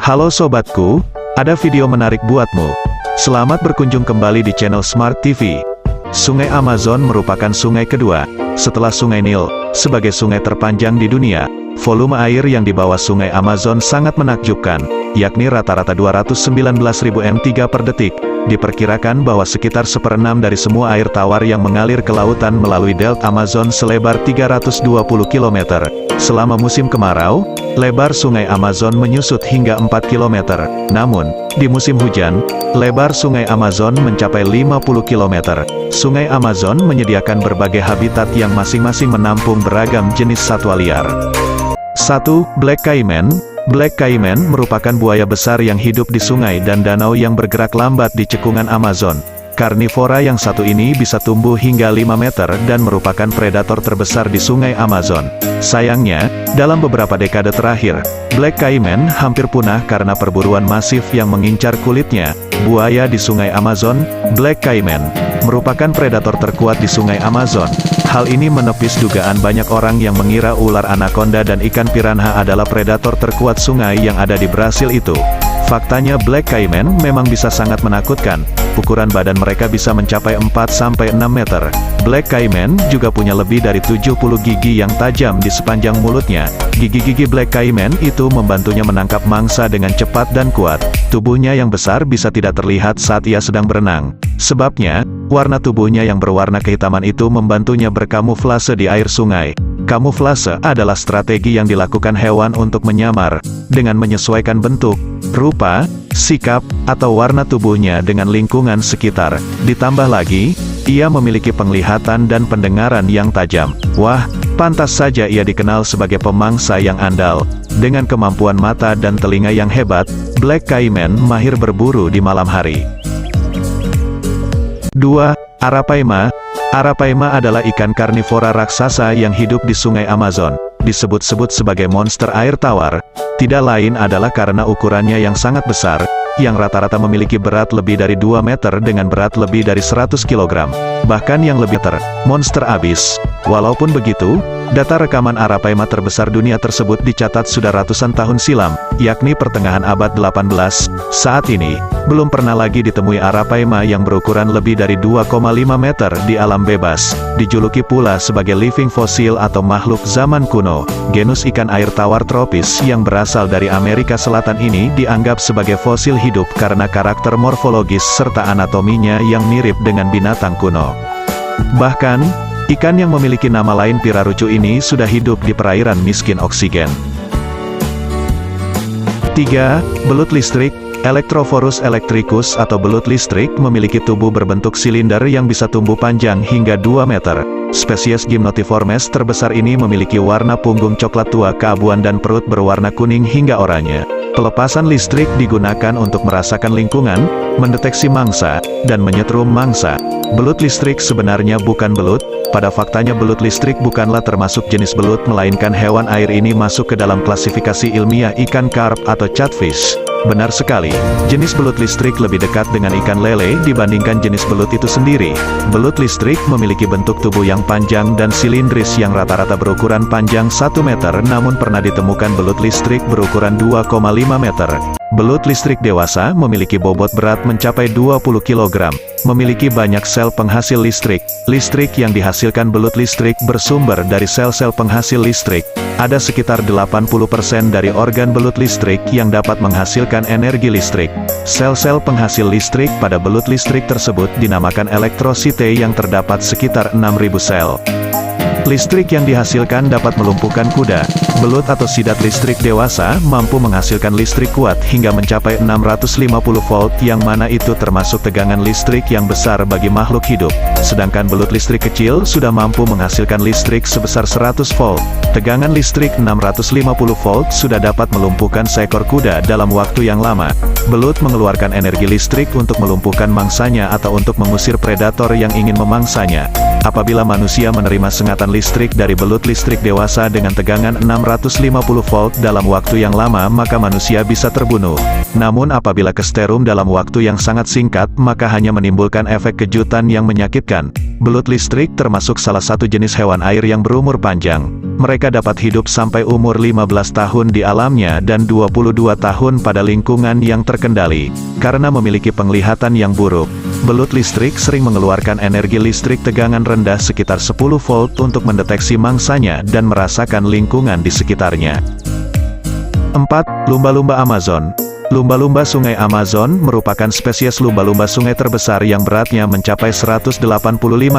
Halo sobatku, ada video menarik buatmu. Selamat berkunjung kembali di channel Smart TV. Sungai Amazon merupakan sungai kedua, setelah Sungai Nil, sebagai sungai terpanjang di dunia. Volume air yang di bawah Sungai Amazon sangat menakjubkan, yakni rata-rata 219.000 m3 per detik. Diperkirakan bahwa sekitar 1/6 dari semua air tawar yang mengalir ke lautan melalui delta Amazon selebar 320 km. Selama musim kemarau, lebar sungai Amazon menyusut hingga 4 km. Namun, di musim hujan, lebar sungai Amazon mencapai 50 km. Sungai Amazon menyediakan berbagai habitat yang masing-masing menampung beragam jenis satwa liar. 1. Black Caiman. Black Caiman merupakan buaya besar yang hidup di sungai dan danau yang bergerak lambat di cekungan Amazon. Karnivora yang satu ini bisa tumbuh hingga 5 meter dan merupakan predator terbesar di sungai Amazon. Sayangnya, dalam beberapa dekade terakhir, Black Caiman hampir punah karena perburuan masif yang mengincar kulitnya. Buaya di sungai Amazon, Black Caiman, merupakan predator terkuat di sungai Amazon. Hal ini menepis dugaan banyak orang yang mengira ular anaconda dan ikan piranha adalah predator terkuat sungai yang ada di Brasil itu. Faktanya Black Caiman memang bisa sangat menakutkan. Ukuran badan mereka bisa mencapai 4-6 meter. Black Caiman juga punya lebih dari 70 gigi yang tajam di sepanjang mulutnya. Gigi-gigi Black Caiman itu membantunya menangkap mangsa dengan cepat dan kuat. Tubuhnya yang besar bisa tidak terlihat saat ia sedang berenang. Sebabnya, warna tubuhnya yang berwarna kehitaman itu membantunya berkamuflase di air sungai. Kamuflase adalah strategi yang dilakukan hewan untuk menyamar, dengan menyesuaikan bentuk, rupa, sikap, atau warna tubuhnya dengan lingkungan sekitar. Ditambah lagi, ia memiliki penglihatan dan pendengaran yang tajam. Wah, pantas saja ia dikenal sebagai pemangsa yang andal. Dengan kemampuan mata dan telinga yang hebat, Black Caiman mahir berburu di malam hari. 2. Arapaima. Arapaima adalah ikan karnivora raksasa yang hidup di sungai Amazon. Disebut-sebut sebagai monster air tawar, tidak lain adalah karena ukurannya yang sangat besar, yang rata-rata memiliki berat lebih dari 2 meter dengan berat lebih dari 100 kg. Bahkan yang lebih monster abis. Walaupun begitu, data rekaman Arapaima terbesar dunia tersebut dicatat sudah ratusan tahun silam, yakni pertengahan abad 18. Saat ini, belum pernah lagi ditemui Arapaima yang berukuran lebih dari 2,5 meter di alam bebas. Dijuluki pula sebagai living fossil atau makhluk zaman kuno. Genus ikan air tawar tropis yang berasal dari Amerika Selatan ini dianggap sebagai fosil hidup karena karakter morfologis serta anatominya yang mirip dengan binatang kuno. Bahkan, ikan yang memiliki nama lain pirarucu ini sudah hidup di perairan miskin oksigen. 3. Belut listrik. Electrophorus electricus atau belut listrik memiliki tubuh berbentuk silinder yang bisa tumbuh panjang hingga 2 meter. Spesies Gymnotiformes terbesar ini memiliki warna punggung coklat tua keabuan dan perut berwarna kuning hingga oranye. Pelepasan listrik digunakan untuk merasakan lingkungan, mendeteksi mangsa, dan menyetrum mangsa. Belut listrik sebenarnya bukan belut. Pada faktanya belut listrik bukanlah termasuk jenis belut melainkan hewan air ini masuk ke dalam klasifikasi ilmiah ikan karp atau catfish. Benar sekali, jenis belut listrik lebih dekat dengan ikan lele dibandingkan jenis belut itu sendiri. Belut listrik memiliki bentuk tubuh yang panjang dan silindris yang rata-rata berukuran panjang 1 meter namun pernah ditemukan belut listrik berukuran 2,5 meter. Belut listrik dewasa memiliki bobot berat mencapai 20 kg, memiliki banyak sel penghasil listrik. Listrik yang dihasilkan belut listrik bersumber dari sel-sel penghasil listrik. Ada sekitar 80% dari organ belut listrik yang dapat menghasilkan energi listrik. Sel-sel penghasil listrik pada belut listrik tersebut dinamakan elektrosite yang terdapat sekitar 6.000 sel. Listrik yang dihasilkan dapat melumpuhkan kuda. Belut atau sidat listrik dewasa mampu menghasilkan listrik kuat hingga mencapai 650 volt yang mana itu termasuk tegangan listrik yang besar bagi makhluk hidup. Sedangkan belut listrik kecil sudah mampu menghasilkan listrik sebesar 100 volt. Tegangan listrik 650 volt sudah dapat melumpuhkan seekor kuda dalam waktu yang lama. Belut mengeluarkan energi listrik untuk melumpuhkan mangsanya atau untuk mengusir predator yang ingin memangsanya. Apabila manusia menerima sengatan listrik dari belut listrik dewasa dengan tegangan 650 volt dalam waktu yang lama, maka manusia bisa terbunuh. Namun apabila ke sterum dalam waktu yang sangat singkat, maka hanya menimbulkan efek kejutan yang menyakitkan. Belut listrik termasuk salah satu jenis hewan air yang berumur panjang. Mereka dapat hidup sampai umur 15 tahun di alamnya dan 22 tahun pada lingkungan yang terkendali. Karena memiliki penglihatan yang buruk, belut listrik sering mengeluarkan energi listrik tegangan rendah sekitar 10 volt untuk mendeteksi mangsanya dan merasakan lingkungan di sekitarnya. 4. Lumba-lumba Amazon. Lumba-lumba sungai Amazon merupakan spesies lumba-lumba sungai terbesar yang beratnya mencapai 185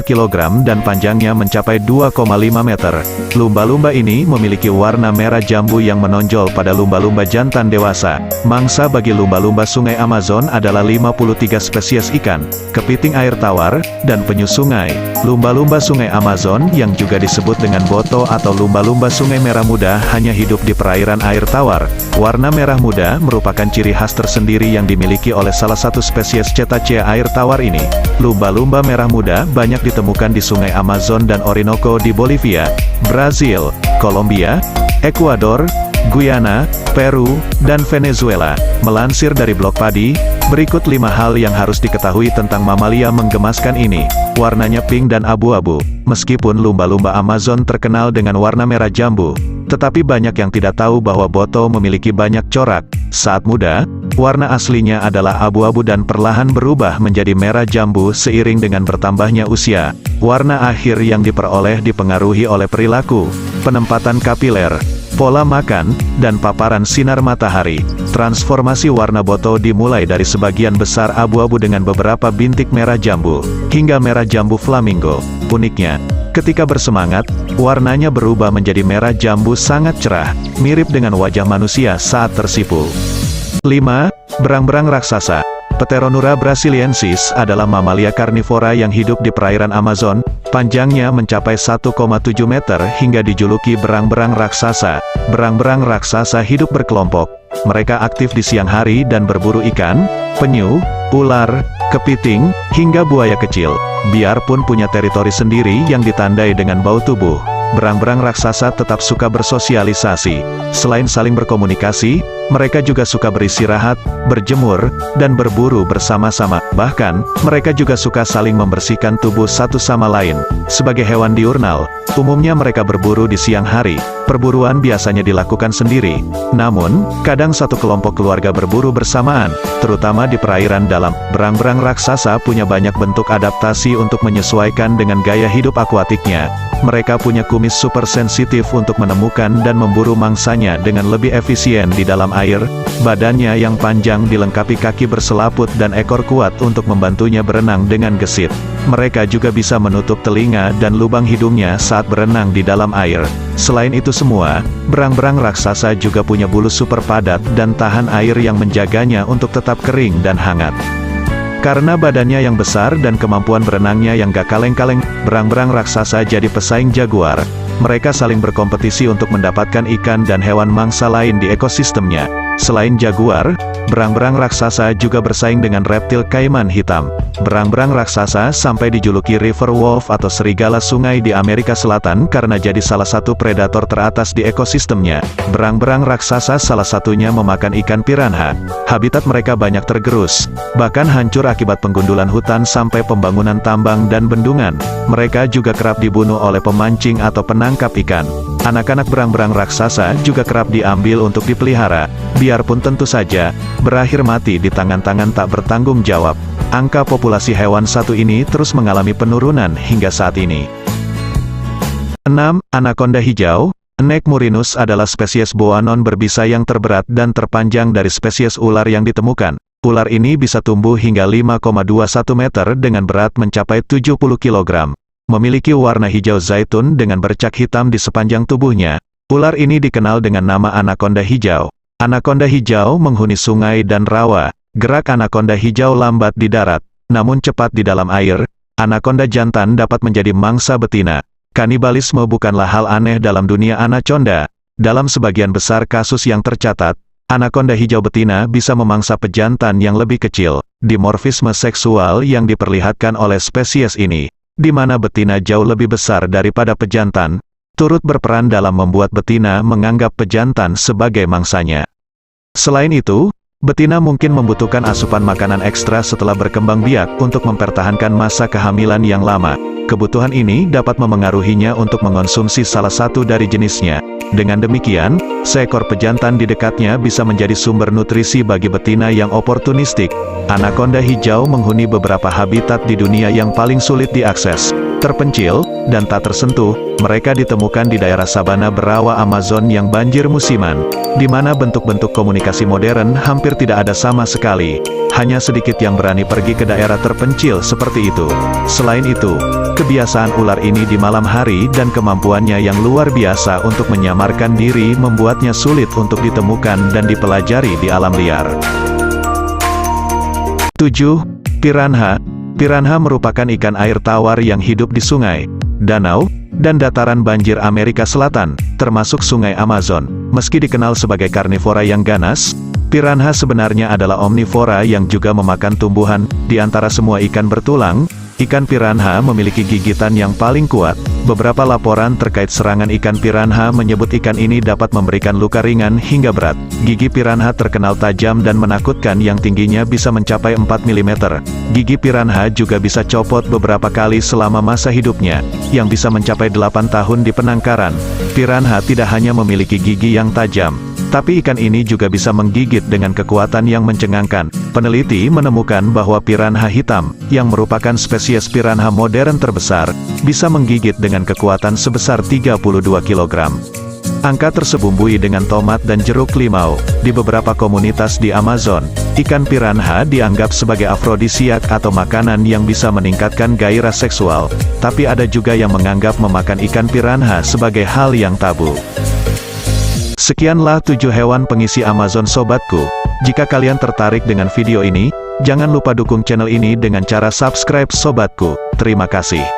kg dan panjangnya mencapai 2,5 meter. Lumba-lumba ini memiliki warna merah jambu yang menonjol pada lumba-lumba jantan dewasa. Mangsa bagi lumba-lumba sungai Amazon adalah 53 spesies ikan, kepiting air tawar, dan penyu sungai. Lumba-lumba sungai Amazon yang juga disebut dengan boto atau lumba-lumba sungai merah muda hanya hidup di perairan air tawar. Warna merah muda merupakan ciri khas tersendiri yang dimiliki oleh salah satu spesies cetacea air tawar ini. Lumba-lumba merah muda banyak ditemukan di sungai Amazon dan Orinoco di Bolivia, Brazil, Kolombia, Ekuador, Guyana, Peru, dan Venezuela. Melansir dari blog Padi, berikut 5 hal yang harus diketahui tentang mamalia menggemaskan ini. Warnanya pink dan abu-abu. Meskipun lumba-lumba Amazon terkenal dengan warna merah jambu, tetapi banyak yang tidak tahu bahwa boto memiliki banyak corak. Saat muda, warna aslinya adalah abu-abu dan perlahan berubah menjadi merah jambu seiring dengan bertambahnya usia. Warna akhir yang diperoleh dipengaruhi oleh perilaku, penempatan kapiler, pola makan, dan paparan sinar matahari. Transformasi warna boto dimulai dari sebagian besar abu-abu dengan beberapa bintik merah jambu, hingga merah jambu flamingo. Uniknya, ketika bersemangat, warnanya berubah menjadi merah jambu sangat cerah, mirip dengan wajah manusia saat tersipu. 5. Berang-berang raksasa. Pteronura brasiliensis adalah mamalia karnivora yang hidup di perairan Amazon. Panjangnya mencapai 1,7 meter hingga dijuluki berang-berang raksasa. Berang-berang raksasa hidup berkelompok. Mereka aktif di siang hari dan berburu ikan, penyu, ular, kepiting, hingga buaya kecil. Biarpun punya teritori sendiri yang ditandai dengan bau tubuh, berang-berang raksasa tetap suka bersosialisasi. Selain saling berkomunikasi, mereka juga suka beristirahat, berjemur, dan berburu bersama-sama. Bahkan, mereka juga suka saling membersihkan tubuh satu sama lain. Sebagai hewan diurnal, umumnya mereka berburu di siang hari. Perburuan biasanya dilakukan sendiri. Namun, kadang satu kelompok keluarga berburu bersamaan, terutama di perairan dalam. Berang-berang raksasa punya banyak bentuk adaptasi untuk menyesuaikan dengan gaya hidup akuatiknya. Mereka punya kumis super sensitif untuk menemukan dan memburu mangsanya dengan lebih efisien di dalam air. Badannya yang panjang dilengkapi kaki berselaput dan ekor kuat untuk membantunya berenang dengan gesit. Mereka juga bisa menutup telinga dan lubang hidungnya saat berenang di dalam air. Selain itu semua, berang-berang raksasa juga punya bulu super padat dan tahan air yang menjaganya untuk tetap kering dan hangat. Karena badannya yang besar dan kemampuan berenangnya yang gak kaleng-kaleng, berang-berang raksasa jadi pesaing jaguar. Mereka saling berkompetisi untuk mendapatkan ikan dan hewan mangsa lain di ekosistemnya. Selain jaguar, berang-berang raksasa juga bersaing dengan reptil kaiman hitam. Berang-berang raksasa sampai dijuluki river wolf atau serigala sungai di Amerika Selatan karena jadi salah satu predator teratas di ekosistemnya. Berang-berang raksasa salah satunya memakan ikan piranha. Habitat mereka banyak tergerus, bahkan hancur akibat penggundulan hutan sampai pembangunan tambang dan bendungan. Mereka juga kerap dibunuh oleh pemancing atau penangkap ikan. Anak-anak berang-berang raksasa juga kerap diambil untuk dipelihara, biarpun tentu saja berakhir mati di tangan-tangan tak bertanggung jawab. Angka populasi hewan satu ini terus mengalami penurunan hingga saat ini. 6. Anaconda hijau. Enek murinus adalah spesies boa non berbisa yang terberat dan terpanjang dari spesies ular yang ditemukan. Ular ini bisa tumbuh hingga 5,21 meter dengan berat mencapai 70 kg. Memiliki warna hijau zaitun dengan bercak hitam di sepanjang tubuhnya. Ular ini dikenal dengan nama anaconda hijau. Anaconda hijau menghuni sungai dan rawa. Gerak anaconda hijau lambat di darat, namun cepat di dalam air. Anaconda jantan dapat menjadi mangsa betina. Kanibalisme bukanlah hal aneh dalam dunia anaconda. Dalam sebagian besar kasus yang tercatat, anaconda hijau betina bisa memangsa pejantan yang lebih kecil. Dimorfisme seksual yang diperlihatkan oleh spesies ini di mana betina jauh lebih besar daripada pejantan, turut berperan dalam membuat betina menganggap pejantan sebagai mangsanya. Selain itu, betina mungkin membutuhkan asupan makanan ekstra setelah berkembang biak untuk mempertahankan masa kehamilan yang lama. Kebutuhan ini dapat memengaruhinya untuk mengonsumsi salah satu dari jenisnya. Dengan demikian, seekor pejantan di dekatnya bisa menjadi sumber nutrisi bagi betina yang oportunistik. Anaconda hijau menghuni beberapa habitat di dunia yang paling sulit diakses, terpencil, dan tak tersentuh. Mereka ditemukan di daerah sabana berawa Amazon yang banjir musiman, di mana bentuk-bentuk komunikasi modern hampir tidak ada sama sekali. Hanya sedikit yang berani pergi ke daerah terpencil seperti itu. Selain itu, kebiasaan ular ini di malam hari dan kemampuannya yang luar biasa untuk menyamarkan diri membuatnya sulit untuk ditemukan dan dipelajari di alam liar. 7. Piranha. Piranha merupakan ikan air tawar yang hidup di sungai, danau, dan dataran banjir Amerika Selatan, termasuk Sungai Amazon. Meski dikenal sebagai karnivora yang ganas, piranha sebenarnya adalah omnivora yang juga memakan tumbuhan. Di antara semua ikan bertulang, ikan piranha memiliki gigitan yang paling kuat. Beberapa laporan terkait serangan ikan piranha menyebut ikan ini dapat memberikan luka ringan hingga berat. Gigi piranha terkenal tajam dan menakutkan yang tingginya bisa mencapai 4 mm. Gigi piranha juga bisa copot beberapa kali selama masa hidupnya, yang bisa mencapai 8 tahun di penangkaran. Piranha tidak hanya memiliki gigi yang tajam, tapi ikan ini juga bisa menggigit dengan kekuatan yang mencengangkan. Peneliti menemukan bahwa piranha hitam, yang merupakan spesies piranha modern terbesar, bisa menggigit dengan kekuatan sebesar 32 kg. Angka tersebumbui dengan tomat dan jeruk limau. Di beberapa komunitas di Amazon, ikan piranha dianggap sebagai afrodisiak atau makanan yang bisa meningkatkan gairah seksual, tapi ada juga yang menganggap memakan ikan piranha sebagai hal yang tabu. Sekianlah 7 hewan pengisi Amazon sobatku. Jika kalian tertarik dengan video ini, jangan lupa dukung channel ini dengan cara subscribe sobatku. Terima kasih.